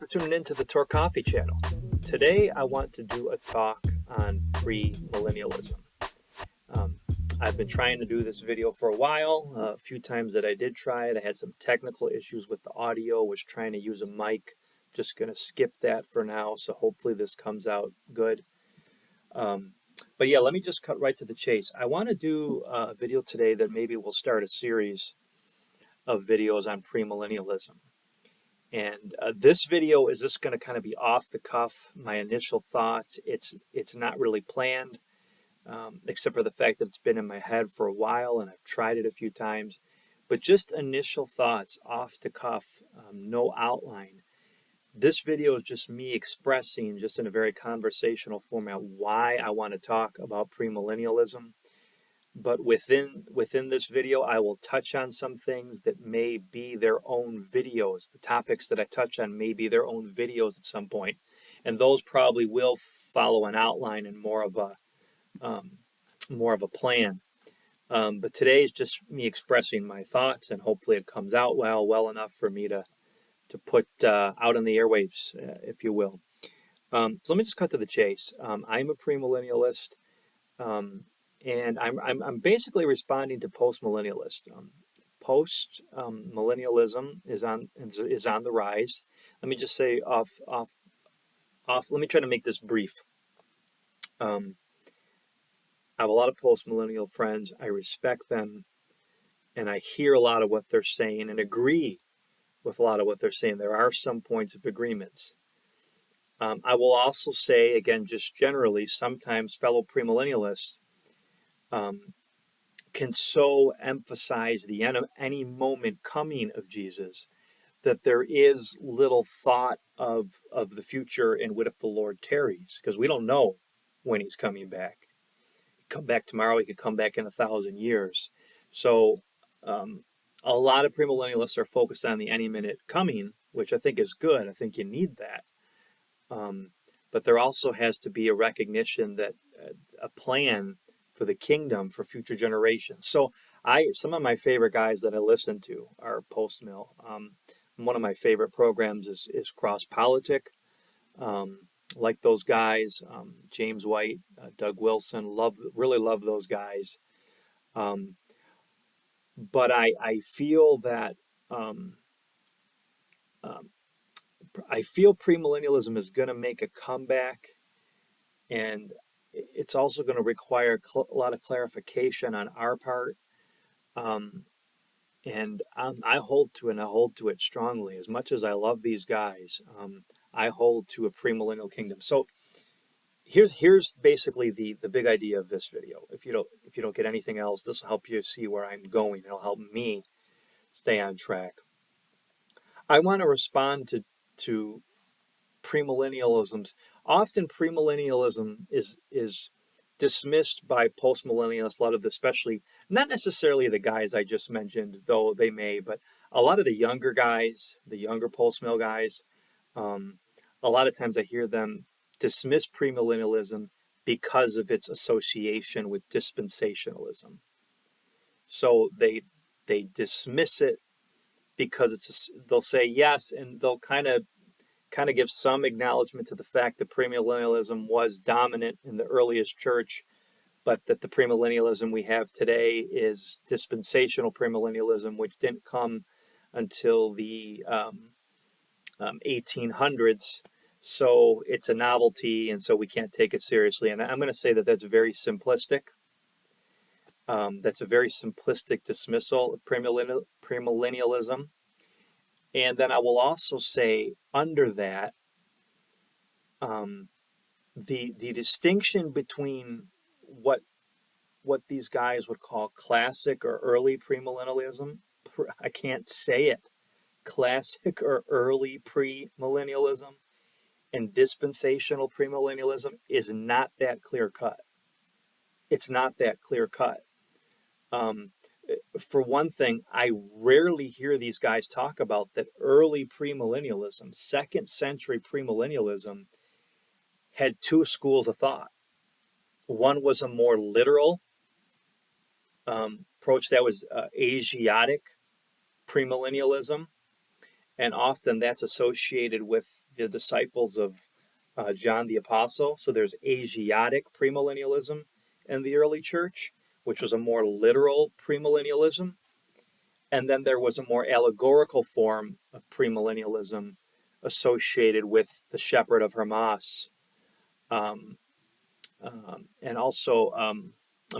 tuning into the Torcoffee channel. Today I want to do a talk on premillennialism. I've been trying to do this video for a while. A few times that I did try it, I had some technical issues with the audio, was trying to use a mic. Just going to skip that for now, so hopefully this comes out good. But yeah, let me just cut right to the chase. I want to do a video today that maybe will start a series of videos on premillennialism. And this video is just going to kind of be off the cuff, my initial thoughts. It's not really planned, except for the fact that it's been in my head for a while and I've tried it a few times. But just initial thoughts, off the cuff, no outline. This video is just me expressing, just in a very conversational format, why I want to talk about premillennialism. But within this video, I will touch on some things that may be their own videos. The topics that I touch on may be their own videos at some point, and those probably will follow an outline and more of a plan. But today is just me expressing my thoughts, and hopefully it comes out well enough for me to put out on the airwaves, if you will. So let me just cut to the chase. I'm a premillennialist. And I'm basically responding to postmillennialists. Post-millennialism is on the rise. Let me just say off. Let me try to make this brief. I have a lot of post-millennial friends. I respect them, and I hear a lot of what they're saying and agree with a lot of what they're saying. There are some points of agreements. I will also say, again, just generally, sometimes fellow premillennialists can so emphasize the any moment coming of Jesus that there is little thought of the future and what if the Lord tarries, because we don't know when he's coming back. He could come back tomorrow, he could come back in 1,000 years. So a lot of premillennialists are focused on the any minute coming, which I think is good. I think you need that. But there also has to be a recognition that a plan for the kingdom for future generations. So some of my favorite guys that I listen to are post-mill. One of my favorite programs is Cross Politic. Like those guys, James White, Doug Wilson, really love those guys. But I feel that I feel premillennialism is going to make a comeback, and it's also going to require a lot of clarification on our part. And I hold to it, and I hold to it strongly. As much as I love these guys, I hold to a premillennial kingdom. So here's basically the big idea of this video. If you don't get anything else, this will help you see where I'm going. It'll help me stay on track. I want to respond to premillennialism's. Often premillennialism is dismissed by postmillennialists, a lot of especially, not necessarily the guys I just mentioned, though they may, but a lot of the younger guys, the younger post-mill guys, a lot of times I hear them dismiss premillennialism because of its association with dispensationalism. So they dismiss it because they'll say yes, and they'll kind of give some acknowledgement to the fact that premillennialism was dominant in the earliest church, but that the premillennialism we have today is dispensational premillennialism, which didn't come until the 1800s. So it's a novelty, and so we can't take it seriously. And I'm going to say that that's very simplistic. That's a very simplistic dismissal of premillennialism. And then I will also say under that, the distinction between what these guys would call classic or early premillennialism, I can't say it, classic or early premillennialism, and dispensational premillennialism is not that clear cut. It's not that clear cut. For one thing, I rarely hear these guys talk about that early premillennialism, 2nd century premillennialism, had two schools of thought. One was a more literal approach that was Asiatic premillennialism, and often that's associated with the disciples of John the Apostle. So there's Asiatic premillennialism in the early church, which was a more literal premillennialism. And then there was a more allegorical form of premillennialism associated with the Shepherd of Hermas, um, and also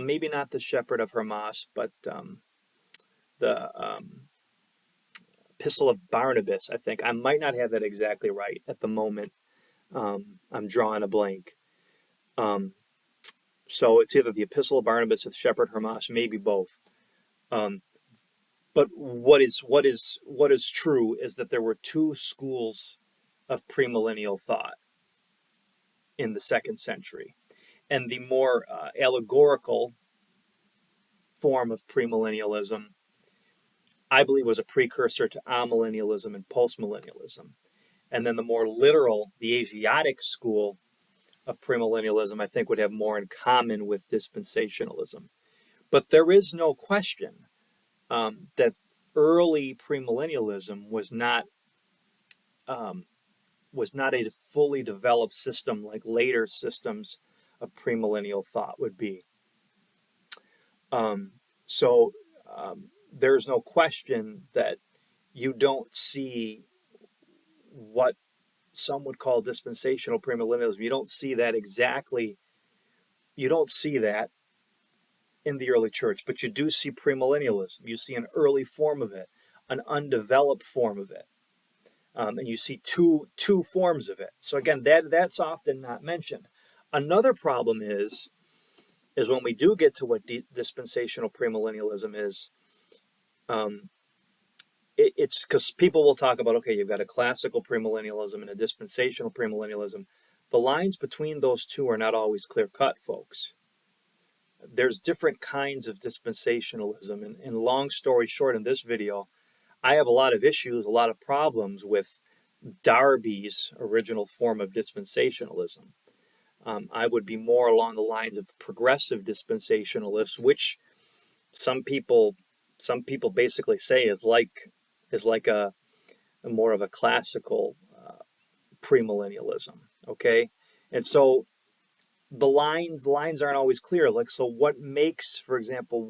maybe not the Shepherd of Hermas, but the Epistle of Barnabas, I think. I might not have that exactly right at the moment. I'm drawing a blank. So it's either the Epistle of Barnabas or the Shepherd Hermas, maybe both. But what is true is that there were two schools of premillennial thought in the 2nd century, and the more allegorical form of premillennialism, I believe, was a precursor to amillennialism and postmillennialism. And then the more literal, the Asiatic school of premillennialism, I think, would have more in common with dispensationalism. But there is no question that early premillennialism was not a fully developed system like later systems of premillennial thought would be. So there's no question that you don't see what some would call dispensational premillennialism. You don't see that exactly. You don't see that in the early church, but you do see premillennialism. You see an early form of it, an undeveloped form of it, and you see two forms of it. So again, that's often not mentioned. Another problem is when we do get to what dispensational premillennialism is. It's because people will talk about, okay, you've got a classical premillennialism and a dispensational premillennialism. The lines between those two are not always clear-cut, folks. There's different kinds of dispensationalism, and long story short, in this video, I have a lot of issues, a lot of problems with Darby's original form of dispensationalism. I would be more along the lines of progressive dispensationalists, which some people basically say is like a more of a classical premillennialism. Okay, and so the lines aren't always clear. Like, so what makes, for example,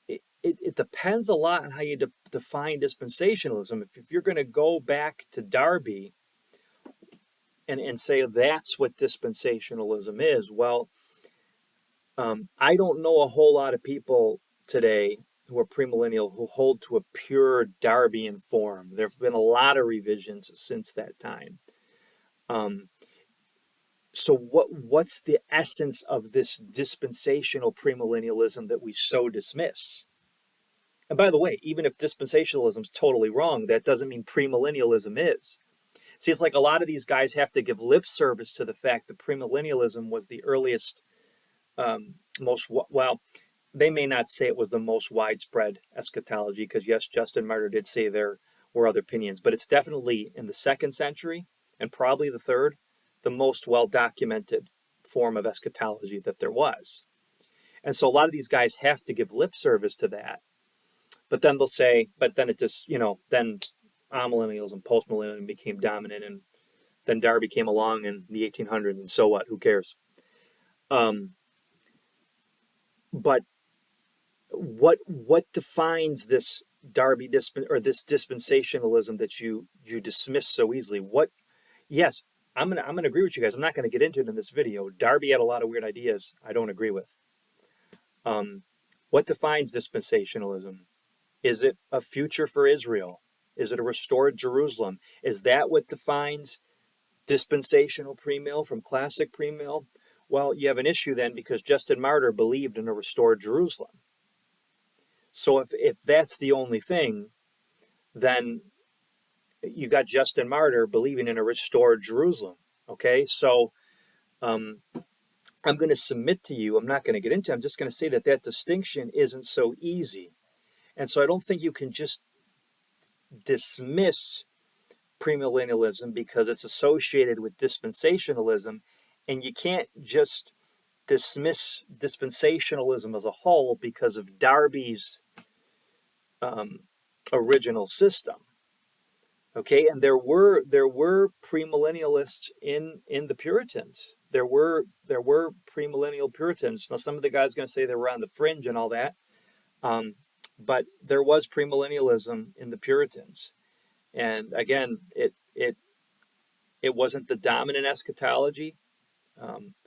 it depends a lot on how you define dispensationalism. If you're going to go back to Darby and say that's what dispensationalism is, well, I don't know a whole lot of people today who are premillennial who hold to a pure Darbian form. There have been a lot of revisions since that time. So what's the essence of this dispensational premillennialism that we so dismiss? And by the way, even if dispensationalism is totally wrong, that doesn't mean premillennialism is. See, it's like a lot of these guys have to give lip service to the fact that premillennialism was the earliest, they may not say it was the most widespread eschatology, because yes, Justin Martyr did say there were other opinions, but it's definitely in the 2nd century and probably the 3rd, the most well-documented form of eschatology that there was. And so a lot of these guys have to give lip service to that. But then they'll say, but then it just, then amillennialism and postmillennialism became dominant, and then Darby came along in the 1800s, and so what? Who cares? But what defines this Darby this dispensationalism that you dismiss so easily? Yes, I'm gonna agree with you guys. I'm not gonna get into it in this video. Darby had a lot of weird ideas I don't agree with. What defines dispensationalism? Is it a future for Israel? Is it a restored Jerusalem? Is that what defines dispensational premill from classic premill? Well, you have an issue then, because Justin Martyr believed in a restored Jerusalem. So if that's the only thing, then you got Justin Martyr believing in a restored Jerusalem. Okay, so I'm going to submit to you, I'm not going to get into it, I'm just going to say that distinction isn't so easy. And so I don't think you can just dismiss premillennialism because it's associated with dispensationalism, and you can't just dismiss dispensationalism as a whole because of Darby's original system. Okay, and there were premillennialists in the Puritans. There were premillennial Puritans. Now some of the guys going to say they were on the fringe and all that, um, but there was premillennialism in the Puritans. And again, it wasn't the dominant eschatology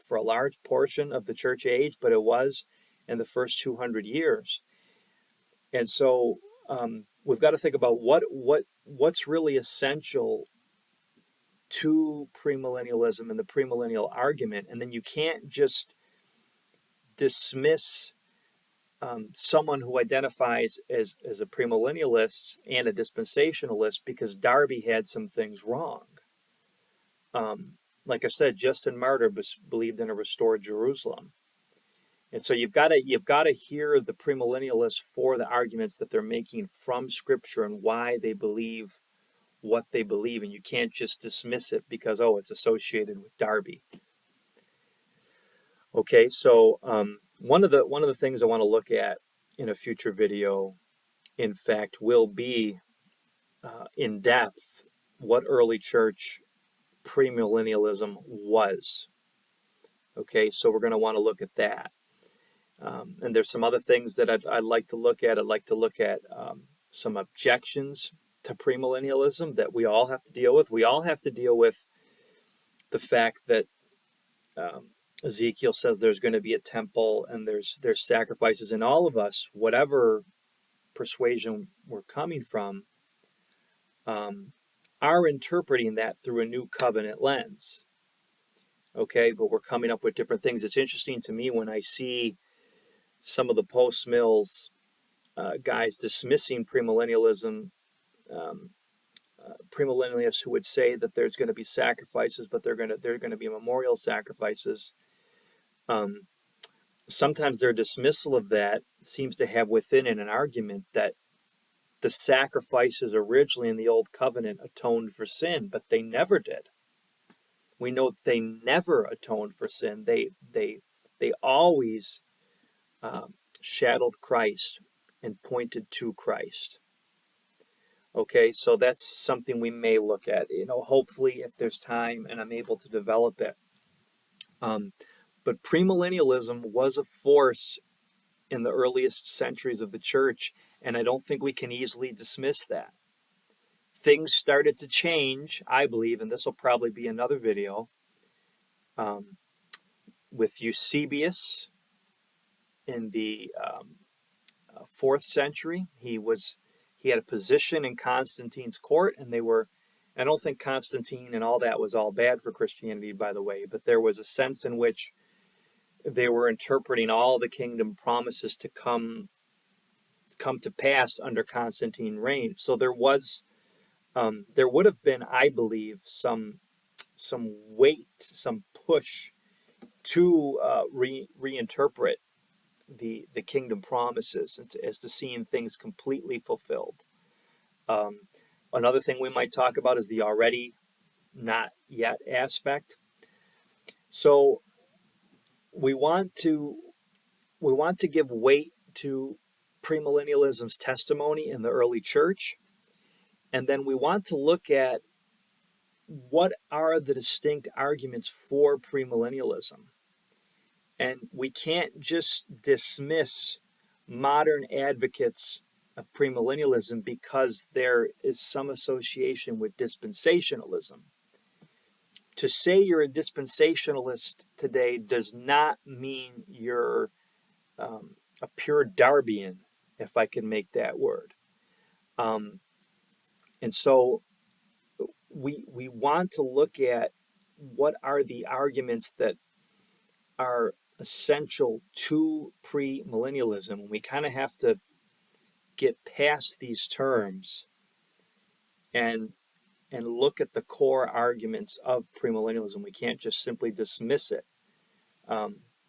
for a large portion of the church age, but it was in the first 200 years. And so we've got to think about what's really essential to premillennialism and the premillennial argument, and then you can't just dismiss someone who identifies as a premillennialist and a dispensationalist because Darby had some things wrong. Like I said, Justin Martyr believed in a restored Jerusalem, and so you've got to hear the premillennialists for the arguments that they're making from Scripture and why they believe what they believe, and you can't just dismiss it because it's associated with Darby. Okay, so one of the things I want to look at in a future video, in fact, will be in depth what early church premillennialism was. Okay, so we're going to want to look at that. And there's some other things that I'd like to look at. I'd like to look at some objections to premillennialism that we all have to deal with. We all have to deal with the fact that Ezekiel says there's going to be a temple and there's sacrifices, and all of us, whatever persuasion we're coming from, are interpreting that through a new covenant lens. Okay, but we're coming up with different things. It's interesting to me when I see some of the post-mills guys dismissing premillennialism, premillennialists who would say that there's going to be sacrifices, but they're going to be memorial sacrifices. Sometimes their dismissal of that seems to have within it an argument that the sacrifices originally in the Old Covenant atoned for sin, but they never did. We know that they never atoned for sin. They always shadowed Christ and pointed to Christ. Okay, so that's something we may look at. Hopefully, if there's time and I'm able to develop it. But premillennialism was a force in the earliest centuries of the church, and I don't think we can easily dismiss that. Things started to change, I believe, and this will probably be another video, with Eusebius in the 4th century. He had a position in Constantine's court, and I don't think Constantine and all that was all bad for Christianity, by the way, but there was a sense in which they were interpreting all the kingdom promises to come to pass under Constantine's reign. So there would have been, I believe, some weight, some push to reinterpret the kingdom promises as to seeing things completely fulfilled. Another thing we might talk about is the already not yet aspect. So we want to give weight to premillennialism's testimony in the early church, and then we want to look at what are the distinct arguments for premillennialism. And we can't just dismiss modern advocates of premillennialism because there is some association with dispensationalism. To say you're a dispensationalist today does not mean you're a pure Darbian, if I can make that word. And so we want to look at what are the arguments that are essential to premillennialism. We kind of have to get past these terms and look at the core arguments of premillennialism. We can't just simply dismiss it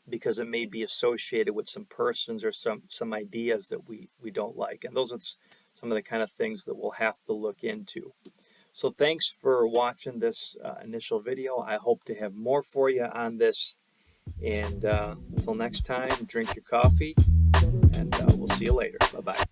because it may be associated with some persons or some ideas that we don't like. And those are some of the kind of things that we'll have to look into. So thanks for watching this initial video. I hope to have more for you on this. And until next time, drink your coffee, and we'll see you later. Bye-bye.